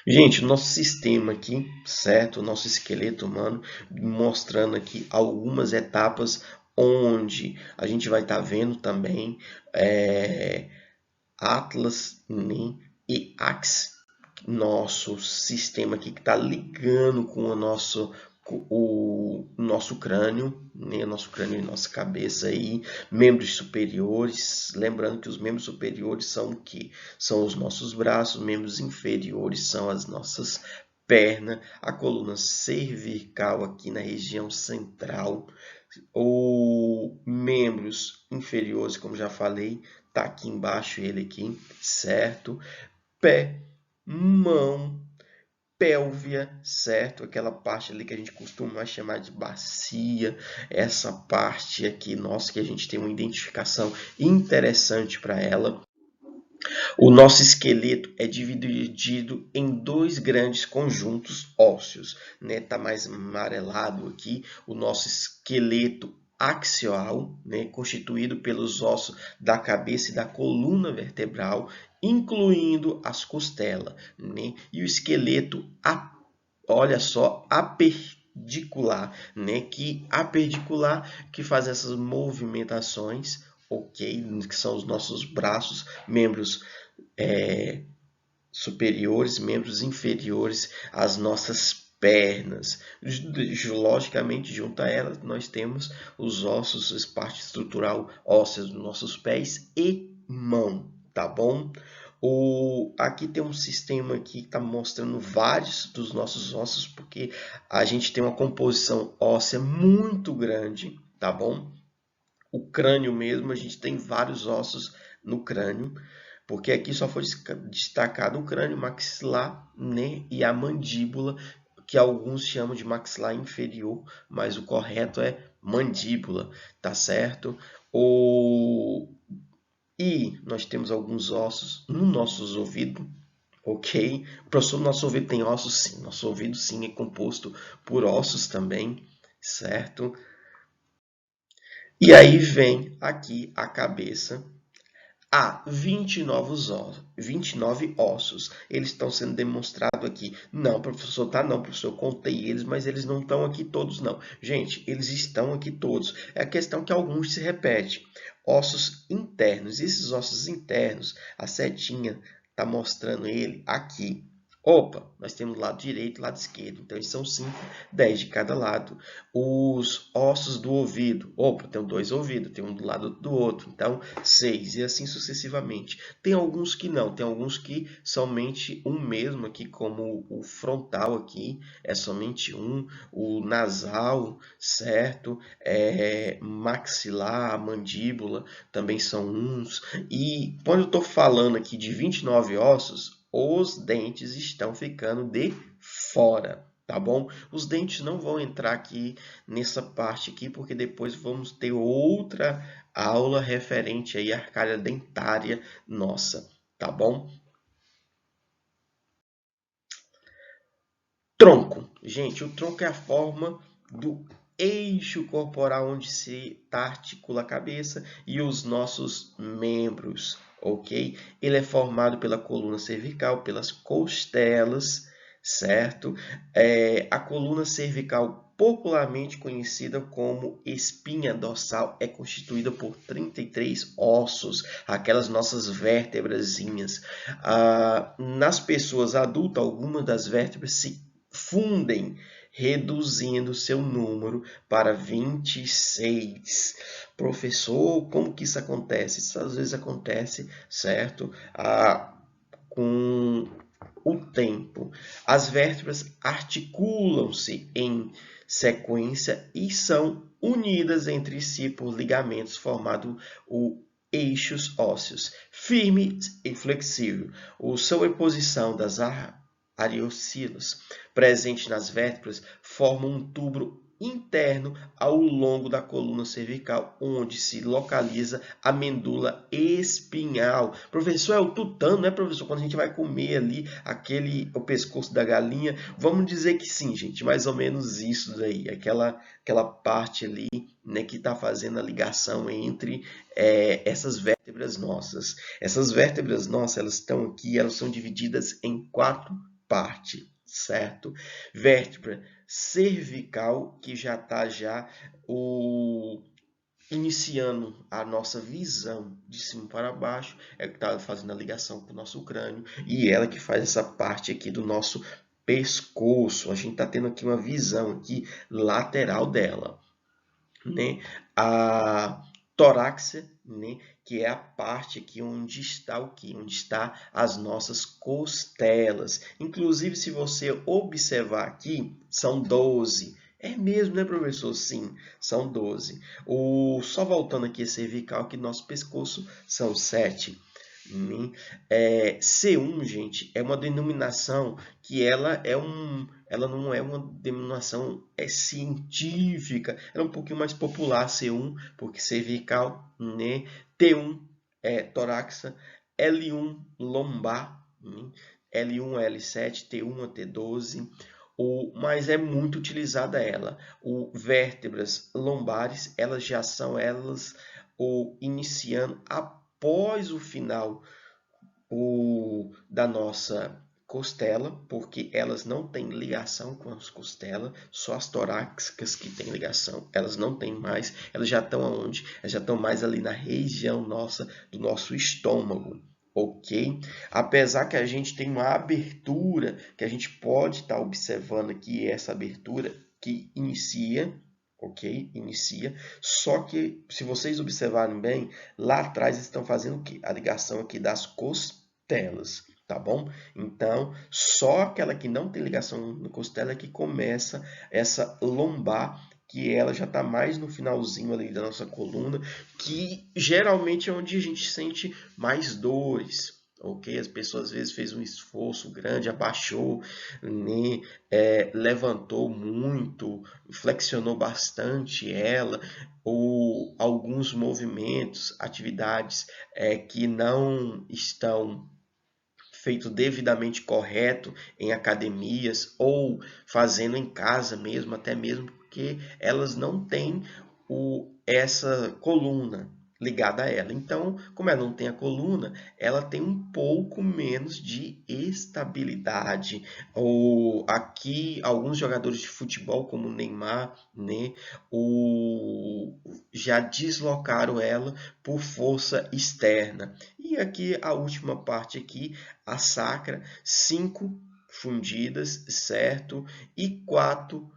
Gente, o nosso sistema aqui, certo? O nosso esqueleto humano, mostrando aqui algumas etapas onde a gente vai estar vendo também Atlas, né, e Axis, nosso sistema aqui que está ligando com o nosso crânio, né, nosso crânio e nossa cabeça aí, membros superiores, lembrando que os membros superiores são o que? São os nossos braços, membros inferiores são as nossas pernas, a coluna cervical aqui na região central, ou membros inferiores, como já falei, tá aqui embaixo ele aqui, certo? Pé, mão, pélvia, certo? Aquela parte ali que a gente costuma chamar de bacia, essa parte aqui, nossa, que a gente tem uma identificação interessante para ela. O nosso esqueleto é dividido em dois grandes conjuntos ósseos, né? Tá mais amarelado aqui, o nosso esqueleto axial, né? Constituído pelos ossos da cabeça e da coluna vertebral, incluindo as costelas, né? E o esqueleto, olha só, aperdicular, né? Que aperdicular que faz essas movimentações, ok? Que são os nossos braços, membros superiores, membros inferiores, as nossas pernas. Logicamente, junto a elas, nós temos os ossos, as parte estrutural óssea dos nossos pés e mão, tá bom? Aqui tem um sistema aqui que está mostrando vários dos nossos ossos, porque a gente tem uma composição óssea muito grande, tá bom? O crânio mesmo, a gente tem vários ossos no crânio, porque aqui só foi destacado o crânio maxilar, né, e a mandíbula, que alguns chamam de maxilar inferior, mas o correto é mandíbula, tá certo? E nós temos alguns ossos nos nossos ouvidos, ok? Professor, nosso ouvido tem ossos? Sim, nosso ouvido sim é composto por ossos também, certo? E aí vem aqui a cabeça. Há 29 ossos. Eles estão sendo demonstrados aqui. Não, professor, tá não, professor, eu contei eles, mas eles não estão aqui todos, não. Gente, eles estão aqui todos. É a questão que alguns se repetem. Ossos internos. Esses ossos internos, a setinha está mostrando ele aqui. Opa, nós temos lado direito e lado esquerdo. Então, eles são 5, 10 de cada lado. Os ossos do ouvido. Opa, tem dois ouvidos, tem um do lado do outro. Então, 6 e assim sucessivamente. Tem alguns que não, tem alguns que somente um mesmo aqui, como o frontal aqui, é somente um. O nasal, certo? Maxilar, a mandíbula, também são uns. E quando eu estou falando aqui de 29 ossos, os dentes estão ficando de fora, tá bom? Os dentes não vão entrar aqui nessa parte aqui, porque depois vamos ter outra aula referente aí à arcária dentária nossa, tá bom? Tronco. Gente, o tronco é a forma do eixo corporal onde se articula a cabeça e os nossos membros, ok? Ele é formado pela coluna cervical, pelas costelas, certo? A coluna cervical, popularmente conhecida como espinha dorsal, é constituída por 33 ossos, aquelas nossas vértebrazinhas. Nas pessoas adultas, algumas das vértebras se fundem, reduzindo seu número para 26. Professor, como que isso acontece? Isso às vezes acontece, certo? Com o tempo. As vértebras articulam-se em sequência e são unidas entre si por ligamentos formando o eixos ósseos, firme e flexível. A sobreposição das areossilas presentes nas vértebras formam um tubo interno ao longo da coluna cervical, onde se localiza a medula espinhal. Professor, é o tutano, né, professor? Quando a gente vai comer ali o pescoço da galinha, vamos dizer que sim, gente, mais ou menos isso daí, aquela parte ali, né, que está fazendo a ligação entre essas vértebras nossas. Essas vértebras nossas, elas estão aqui, elas são divididas em 4 partes, certo? Vértebra cervical, que já está iniciando a nossa visão de cima para baixo, é que está fazendo a ligação com o nosso crânio, e ela que faz essa parte aqui do nosso pescoço. A gente está tendo aqui uma visão aqui lateral dela, né? A torácica, né? Que é a parte aqui onde está o quê? Onde está as nossas costelas. Inclusive, se você observar aqui, são 12. É mesmo, né, professor? Sim, são 12. Só voltando aqui a cervical, aqui no nosso pescoço, são 7. C1, gente, é uma denominação que ela não é uma denominação científica, ela é um pouquinho mais popular, C1, porque cervical, né? T1 é torácica, L1 lombar, né? L1 a L7, T1 a T12, mas é muito utilizada ela. Vértebras lombares, elas já são iniciando após o final da nossa costela, porque elas não têm ligação com as costelas, só as torácicas que têm ligação, elas não têm mais, elas já estão aonde? Elas já estão mais ali na região nossa, do nosso estômago, ok? Apesar que a gente tem uma abertura, que a gente pode estar observando aqui, essa abertura que inicia, ok? Inicia. Só que, se vocês observarem bem, lá atrás estão fazendo o quê? A ligação aqui das costelas, tá bom? Então, só aquela que não tem ligação no costela é que começa essa lombar, que ela já está mais no finalzinho ali da nossa coluna, que geralmente é onde a gente sente mais dores, ok? As pessoas às vezes fez um esforço grande, abaixou, né? Levantou muito, flexionou bastante ela, ou alguns movimentos, atividades que não estão feito devidamente correto em academias ou fazendo em casa mesmo, até mesmo porque elas não têm essa coluna ligada a ela. Então, como ela não tem a coluna, ela tem um pouco menos de estabilidade. Ou aqui alguns jogadores de futebol, como o Neymar, né, já deslocaram ela por força externa. E aqui a última parte aqui, a sacra, 5 fundidas, certo? E 4,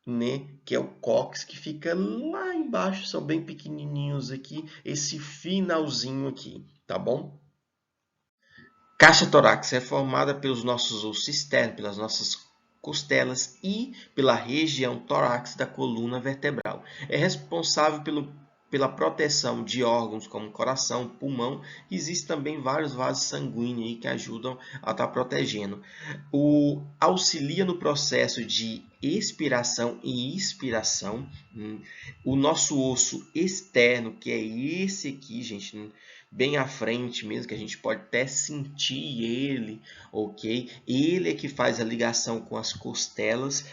né, que é o cóccix, que fica lá embaixo, são bem pequenininhos aqui, esse finalzinho aqui, tá bom? Caixa torácica é formada pelos nossos ossos externos, pelas nossas costelas e pela região torácica da coluna vertebral. É responsável pela proteção de órgãos como coração, pulmão. Existem também vários vasos sanguíneos aí que ajudam a estar protegendo. Auxilia no processo de expiração e inspiração. O nosso osso externo, que é esse aqui, gente, bem à frente mesmo, que a gente pode até sentir ele, ok? Ele é que faz a ligação com as costelas,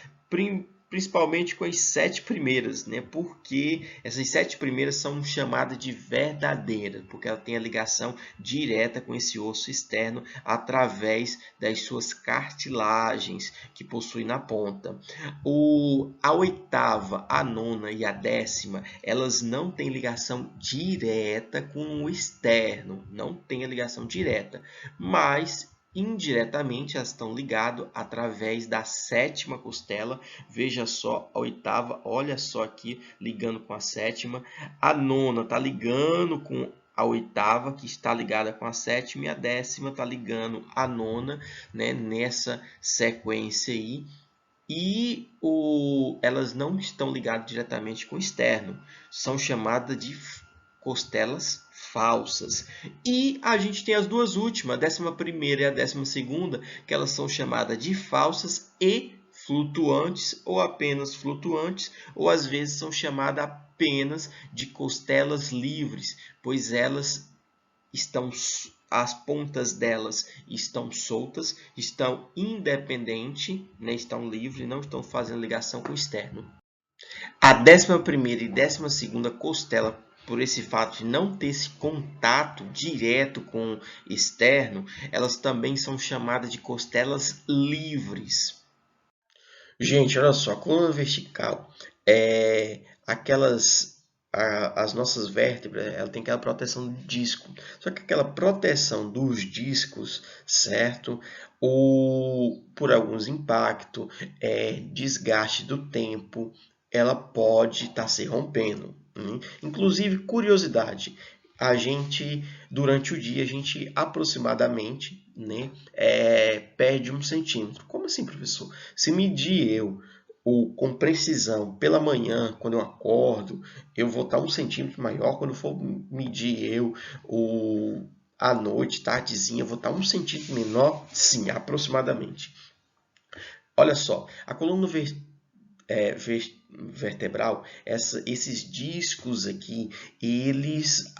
principalmente com as 7 primeiras, né? Porque essas 7 primeiras são chamadas de verdadeiras, porque ela tem a ligação direta com esse osso externo através das suas cartilagens que possui na ponta. A oitava, a nona e a décima, elas não têm ligação direta com o externo, não tem a ligação direta, mas indiretamente elas estão ligadas através da 7ª costela. Veja só, a oitava, olha só aqui, ligando com a 7ª. A nona está ligando com a oitava, que está ligada com a 7ª, e a 10ª está ligando a nona, né, nessa sequência aí. E elas não estão ligadas diretamente com o externo, são chamadas de costelas falsas. E a gente tem as duas últimas, a 11ª e a 12ª, que elas são chamadas de falsas e flutuantes ou apenas flutuantes, ou às vezes são chamadas apenas de costelas livres, pois elas estão, as pontas delas estão soltas, estão independentes, né, estão livres, não estão fazendo ligação com o externo. A 11ª e 12ª costela, por esse fato de não ter esse contato direto com o externo, elas também são chamadas de costelas livres. Gente, olha só, a coluna vertical é as nossas vértebras, ela tem aquela proteção do disco. Só que aquela proteção dos discos, certo? Por alguns impactos, desgaste do tempo, ela pode estar se rompendo, né? Inclusive, curiosidade, a gente, durante o dia, a gente aproximadamente, né, perde 1 centímetro. Como assim, professor? Se medir com precisão pela manhã, quando eu acordo, eu vou estar 1 centímetro maior. Quando eu for medir à noite, tardezinha, eu vou estar 1 centímetro menor? Sim, aproximadamente. Olha só, a coluna vertebral, esses discos aqui, eles,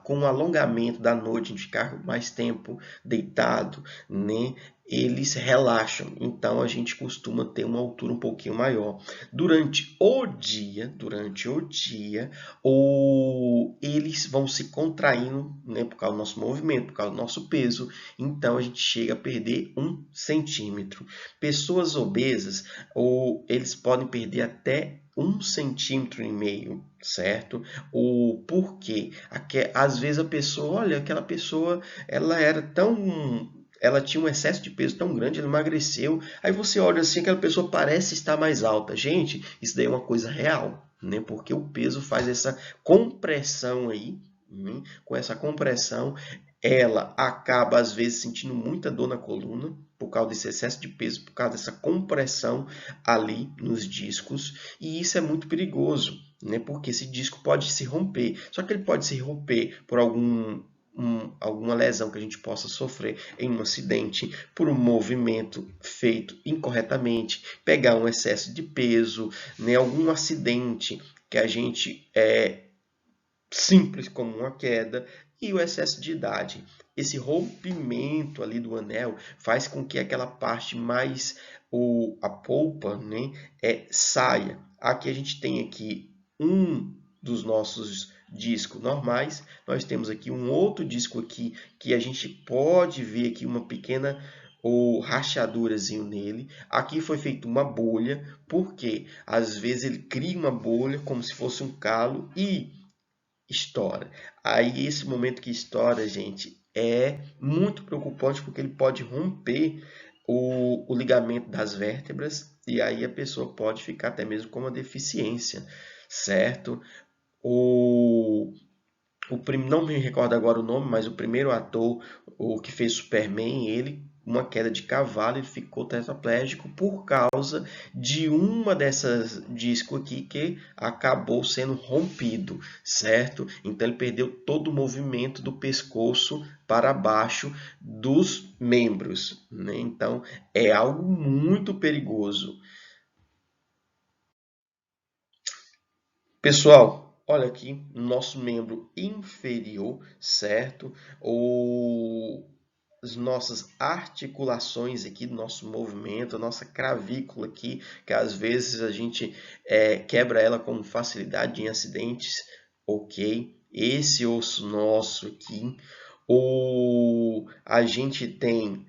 com o alongamento da noite, de ficar mais tempo deitado, né, eles relaxam. Então, a gente costuma ter uma altura um pouquinho maior. Durante o dia, eles vão se contraindo, né, por causa do nosso movimento, por causa do nosso peso. Então, a gente chega a perder 1 centímetro. Pessoas obesas, eles podem perder até 1,5 centímetros, certo? O porquê? Às vezes a pessoa, olha, aquela pessoa, ela tinha um excesso de peso tão grande, ela emagreceu. Aí você olha assim, aquela pessoa parece estar mais alta. Gente, isso daí é uma coisa real, né? Porque o peso faz essa compressão aí, né? Com essa compressão, ela acaba às vezes sentindo muita dor na coluna por causa desse excesso de peso, por causa dessa compressão ali nos discos, e isso é muito perigoso, né? Porque esse disco pode se romper. Só que ele pode se romper por alguma lesão que a gente possa sofrer em um acidente, por um movimento feito incorretamente, pegar um excesso de peso, né? Algum acidente que a gente simples como uma queda, e o excesso de idade. Esse rompimento ali do anel faz com que aquela parte mais, a polpa, né, saia. Aqui a gente tem aqui um dos nossos discos normais, nós temos aqui um outro disco aqui que a gente pode ver aqui uma pequena ou rachadurazinho nele. Aqui foi feita uma bolha, porque às vezes ele cria uma bolha como se fosse um calo e estoura. Aí esse momento que estoura, gente, é muito preocupante porque ele pode romper o ligamento das vértebras e aí a pessoa pode ficar até mesmo com uma deficiência, certo? Não me recordo agora o nome, mas o primeiro ator, o que fez Superman, ele, uma queda de cavalo, ele ficou tetraplégico por causa de uma dessas discos aqui que acabou sendo rompido, certo? Então ele perdeu todo o movimento do pescoço para baixo dos membros, né? Então é algo muito perigoso. Pessoal, olha aqui, nosso membro inferior, certo? As nossas articulações aqui, do nosso movimento, a nossa clavícula aqui, que às vezes a gente quebra ela com facilidade em acidentes, ok? Esse osso nosso aqui, a gente tem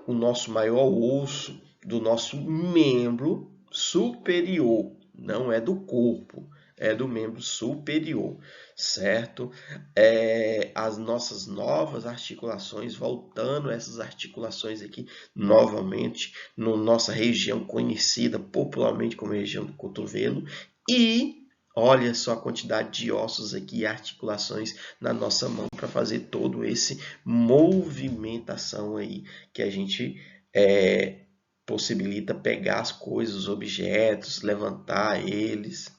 o nosso maior osso do nosso membro superior, não é do corpo, é do membro superior, certo? As nossas novas articulações, voltando essas articulações aqui novamente, na nossa região conhecida popularmente como região do cotovelo, e olha só a quantidade de ossos aqui e articulações na nossa mão para fazer todo esse movimentação aí que a gente possibilita pegar as coisas, os objetos, levantar eles.